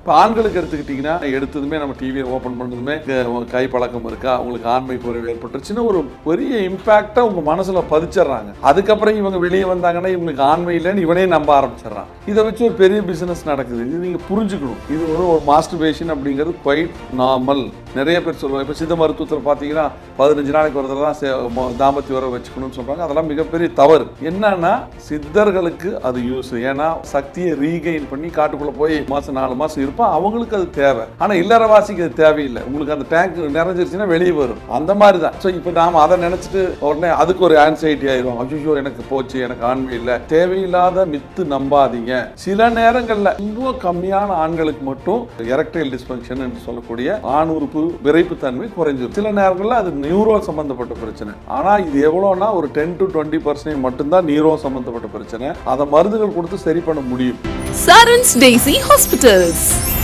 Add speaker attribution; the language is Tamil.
Speaker 1: இப்போ ஆண்களுக்கு எடுத்துக்கிட்டிங்கன்னா எடுத்ததுமே நம்ம டிவியை ஓப்பன் பண்ணதுமே கை பழக்கம் இருக்கா, அவங்களுக்கு ஆண்மை குறைவு ஏற்பட்டுருச்சுன்னு ஒரு பெரிய இம்பாக்டை உங்க மனசுல பதிச்சிடுறாங்க. அதுக்கப்புறம் இவங்க வெளியே வந்தாங்கன்னா இவங்களுக்கு ஆண்மை இல்லைன்னு இவனே நம்ப ஆரம்பிச்சிடறான். இதை வச்சு ஒரு பெரிய பிசினஸ் நடக்குது. இது நீங்க புரிஞ்சுக்கணும். இது ஒரு மாஸ்டர்பேஷன் அப்படிங்கிறது குவைட் நார்மல். நிறைய பேர் சொல்லுவாங்க. இப்போ சித்த மருத்துவத்தில் பார்த்தீங்கன்னா 15 நாளைக்கு ஒரு தடவை தான் தாம்பத்திய உறவை வச்சுக்கணும்னு சொல்றாங்க. அதெல்லாம் மிகப்பெரிய தவறு. என்னன்னா சித்தர்களுக்கு அது யூஸ். ஏன்னா சக்தியை ரீகெயின் பண்ணி காட்டுக்குள்ள போய் 4 மாசம் இருப்போம். அவங்களுக்கு அது தேவை. ஆனா இல்லறவாசிக்கு அது தேவையில்லை. உங்களுக்கு அந்த டேங்க் நிறைஞ்சிருச்சுன்னா வெளியே வரும். அந்த மாதிரி தான். ஸோ இப்போ நாம அதை நினைச்சிட்டு உடனே அதுக்கு ஒரு ஆன்சைட்டி ஆயிரும். ஐயோ எனக்கு போச்சு, எனக்கு ஆண்மை இல்லை. தேவையில்லாத மித்து நம்பாதீங்க. சில நேரங்கள்ல இன்னும் கம்மியான ஆண்களுக்கு மட்டும் எரெக்டைல் டிஸ்பங்க்ஷன் என்று சொல்லக்கூடிய ஆண் உறுப்பு விரைப்புத்தன்மை குறைஞ்சிடும். சில நேரங்கள்ல அது நியூரோ சம்பந்தப்பட்ட பிரச்சனை. ஆனா இது எவ்வளவுனா ஒரு 10 to 20% மட்டும்தான் நியூரோ சம்பந்தப்பட்ட பிரச்சனை. அதை மருந்துகள் கொடுத்து சரி பண்ண முடியும்.
Speaker 2: Saran's Daisy Hospitals.